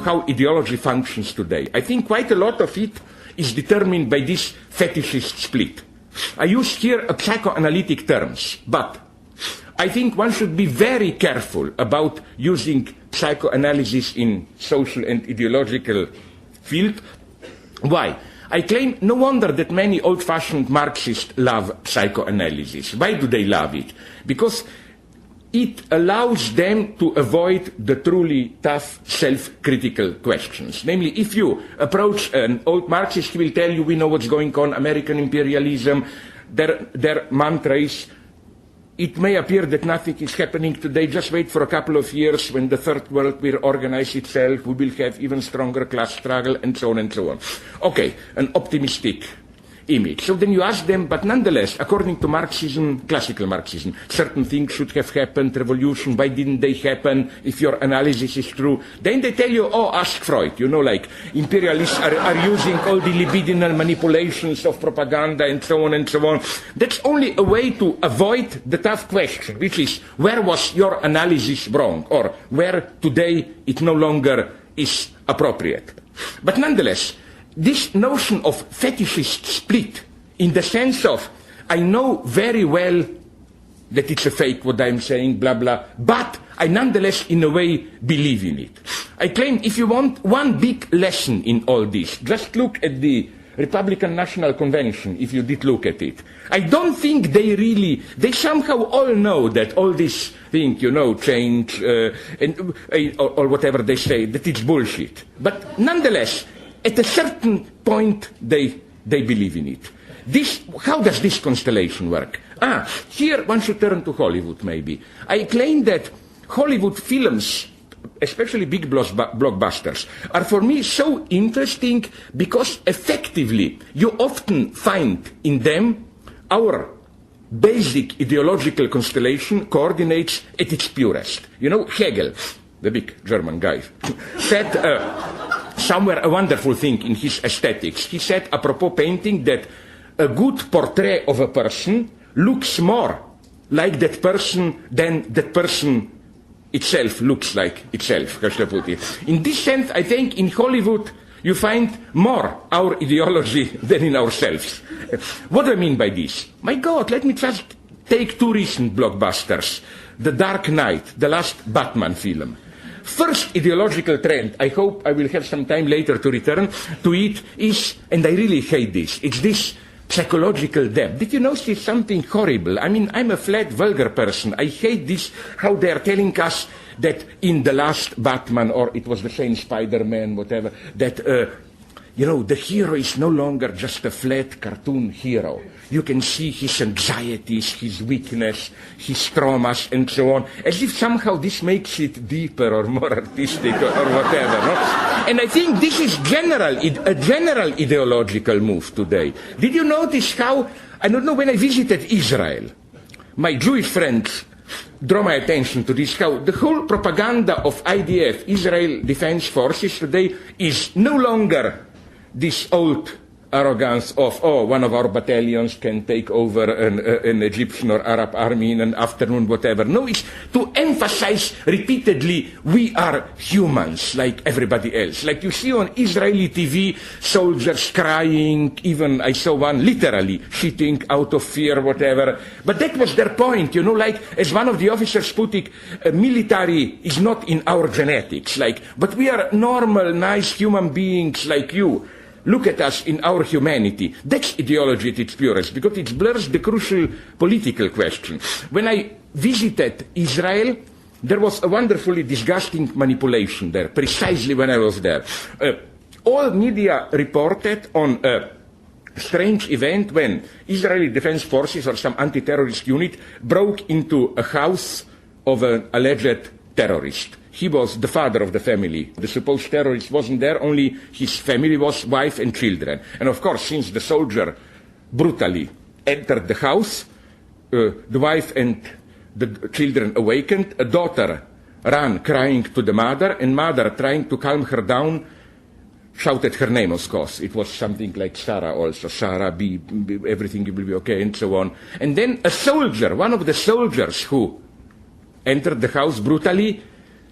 how ideology functions today. I think quite a lot of it is determined by this fetishist split. I use here psychoanalytic terms, but I think one should be very careful about using psychoanalysis in social and ideological field. Why? I claim no wonder that many old-fashioned Marxists love psychoanalysis. Why do they love it? Because it allows them to avoid the truly tough self-critical questions. Namely, if you approach an old Marxist, he will tell you, we know what's going on, American imperialism, their mantra is, it may appear that nothing is happening today, just wait for a couple of years when the third world will organize itself, we will have even stronger class struggle, and so on and so on. Okay, an optimistic image. So then you ask them, but nonetheless, according to Marxism, classical Marxism, certain things should have happened, revolution, why didn't they happen, if your analysis is true? Then they tell you, oh, ask Freud, you know, like imperialists are using all the libidinal manipulations of propaganda and so on and so on. That's only a way to avoid the tough question, which is, where was your analysis wrong, or where today it no longer is appropriate? But nonetheless, this notion of fetishist split, in the sense of, I know very well that it's a fake what I'm saying, blah, blah, but I nonetheless, in a way, believe in it. I claim if you want one big lesson in all this, just look at the Republican National Convention, if you did look at it. I don't think they somehow all know that all this thing, you know, change, or whatever they say, that it's bullshit. But nonetheless, at a certain point, they believe in it. How does this constellation work? Here one should turn to Hollywood, maybe. I claim that Hollywood films, especially big blockbusters, are for me so interesting because effectively you often find in them our basic ideological constellation coordinates at its purest. You know, Hegel, the big German guy, said somewhere a wonderful thing in his aesthetics. He said, apropos painting, that a good portrait of a person looks more like that person than that person itself looks like itself, how should I put it. In this sense, I think in Hollywood you find more our ideology than in ourselves. What do I mean by this? My God, let me just take two recent blockbusters. The Dark Knight, the last Batman film. First ideological trend, I hope I will have some time later to return to it, is, and I really hate this, it's this psychological depth. Did you notice something horrible? I mean, I'm a flat, vulgar person. I hate this, how they are telling us that in the last Batman, or it was the same Spider-Man, whatever, that, you know, the hero is no longer just a flat cartoon hero. You can see his anxieties, his weakness, his traumas, and so on, as if somehow this makes it deeper or more artistic or whatever. No? And I think this is a general ideological move today. Did you notice how, I don't know, when I visited Israel, my Jewish friends draw my attention to this, how the whole propaganda of IDF, Israel Defense Forces today, is no longer this old arrogance of, oh, one of our battalions can take over an Egyptian or Arab army in an afternoon, whatever. No, it's to emphasize repeatedly, we are humans like everybody else. Like you see on Israeli TV, soldiers crying, even I saw one literally shitting out of fear, whatever. But that was their point, you know, like as one of the officers put it, military is not in our genetics, like, but we are normal, nice human beings like you. Look at us in our humanity. That's ideology at its purest, because it blurs the crucial political question. When I visited Israel, there was a wonderfully disgusting manipulation there, precisely when I was there. All media reported on a strange event when Israeli Defense Forces or some anti-terrorist unit broke into a house of an alleged terrorist. He was the father of the family. The supposed terrorist wasn't there, only his family was, wife and children. And of course, since the soldier brutally entered the house, the wife and the children awakened. A daughter ran crying to the mother, and mother, trying to calm her down, shouted her name, of course. It was something like Sarah also. Sarah, be everything will be okay, and so on. And then a soldier, one of the soldiers who entered the house brutally,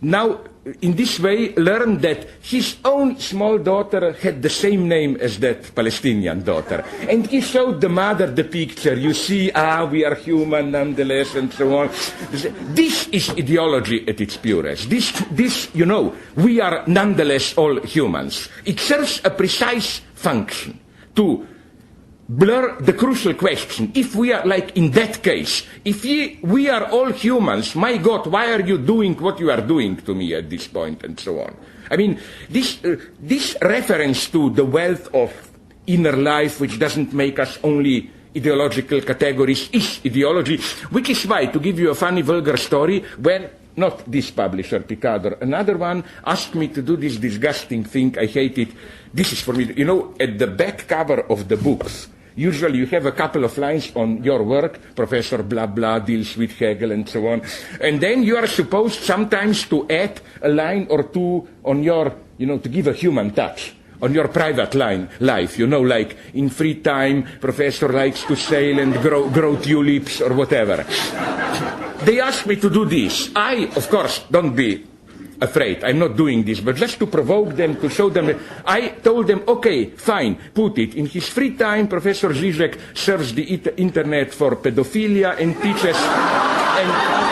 now in this way, learned that his own small daughter had the same name as that Palestinian daughter. And he showed the mother the picture. You see, we are human nonetheless, and so on. This is ideology at its purest. This, you know, we are nonetheless all humans. It serves a precise function to blur the crucial question. If we are, like in that case, if we are all humans, my God, why are you doing what you are doing to me at this point, and so on. I mean, this reference to the wealth of inner life, which doesn't make us only ideological categories, is ideology, which is why, to give you a funny, vulgar story, when not this publisher, Picard, another one asked me to do this disgusting thing. I hate it. This is for me, you know, at the back cover of the books, usually you have a couple of lines on your work, Professor blah blah deals with Hegel and so on. And then you are supposed sometimes to add a line or two on your, you know, to give a human touch on your private life, you know, like in free time, Professor likes to sail and grow tulips or whatever. They asked me to do this. I, of course, don't be afraid. I'm not doing this, but just to provoke them, to show them. I told them, okay, fine, put it. In his free time, Professor Žižek serves the internet for pedophilia and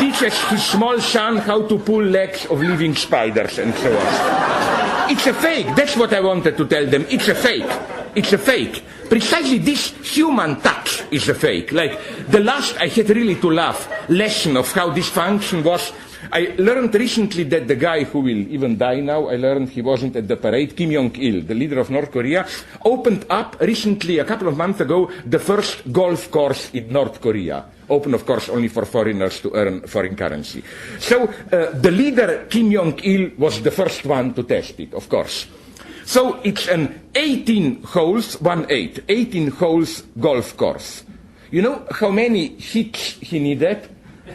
teaches his small son how to pull legs of living spiders and so on. It's a fake. That's what I wanted to tell them. It's a fake. It's a fake. Precisely this human touch is a fake. Like the last, I had really to laugh, lesson of how this function was. I learned recently that the guy who will even die now, I learned he wasn't at the parade, Kim Jong-il, the leader of North Korea, opened up recently, a couple of months ago, the first golf course in North Korea. Open, of course, only for foreigners to earn foreign currency. So the leader, Kim Jong-il, was the first one to test it, of course. So it's an 18 holes golf course. You know how many hits he needed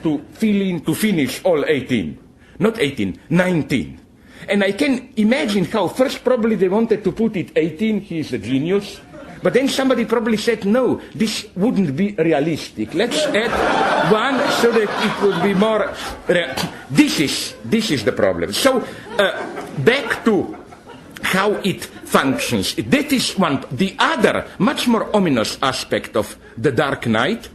to finish all 18? Not 18, 19. And I can imagine how first probably they wanted to put it 18, he is a genius. But then somebody probably said, no, this wouldn't be realistic. Let's add one so that it would be more... This is the problem. So back to how it functions. That is one. The other, much more ominous aspect of The Dark Knight,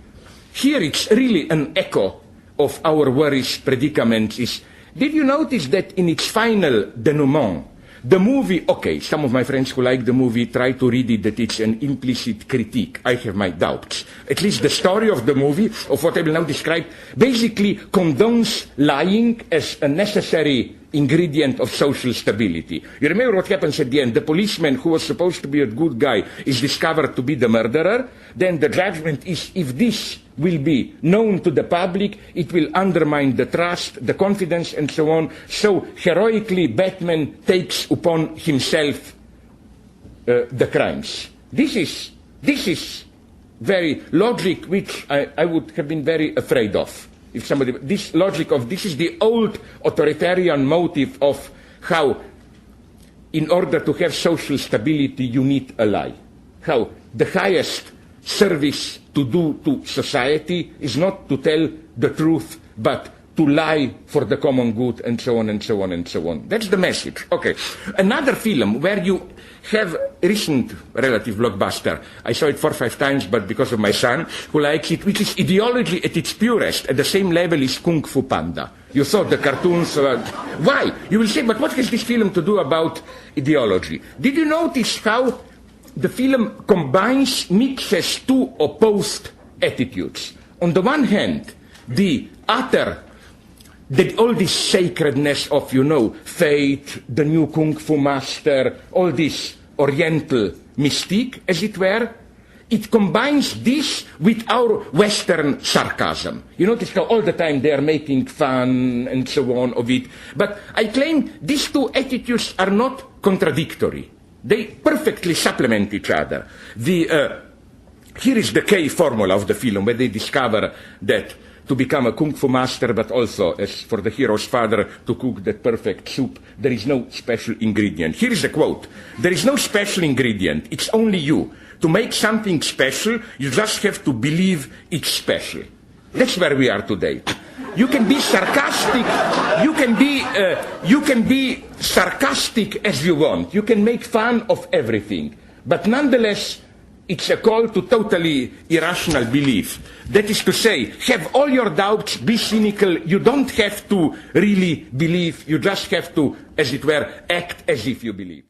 here it's really an echo of our worries, predicaments, is, did you notice that in its final denouement, the movie, okay, some of my friends who like the movie try to read it that it's an implicit critique. I have my doubts. At least the story of the movie, of what I will now describe, basically condones lying as a necessary ingredient of social stability. You remember what happens at the end? The policeman who was supposed to be a good guy is discovered to be the murderer. Then the judgment is, if this will be known to the public, it will undermine the trust, the confidence, and so on. So heroically, Batman takes upon himself the crimes. This is very logic which I would have been very afraid of. If somebody, this logic of, this is the old authoritarian motive of how, in order to have social stability, you need a lie. How the highest service to do to society is not to tell the truth, but to lie for the common good, and so on, and so on, and so on. That's the message. Okay. Another film where you have recent relative blockbuster. I saw it 4 or 5 times, but because of my son, who likes it, which is ideology at its purest, at the same level as Kung Fu Panda. You saw the cartoons. Why? You will say, but what has this film to do about ideology? Did you notice how the film mixes two opposed attitudes? On the one hand, all this sacredness of, you know, faith, the new Kung Fu master, all this Oriental mystique, as it were, it combines this with our Western sarcasm. You notice how all the time they are making fun and so on of it. But I claim these two attitudes are not contradictory. They perfectly supplement each other. Here is the K formula of the film, where they discover that to become a Kung Fu master, but also, as for the hero's father, to cook that perfect soup, there is no special ingredient. Here is a quote. There is no special ingredient. It's only you. To make something special, you just have to believe it's special. That's where we are today. You can be sarcastic. You can be sarcastic as you want. You can make fun of everything. But nonetheless, it's a call to totally irrational belief. That is to say, have all your doubts, be cynical. You don't have to really believe. You just have to, as it were, act as if you believe.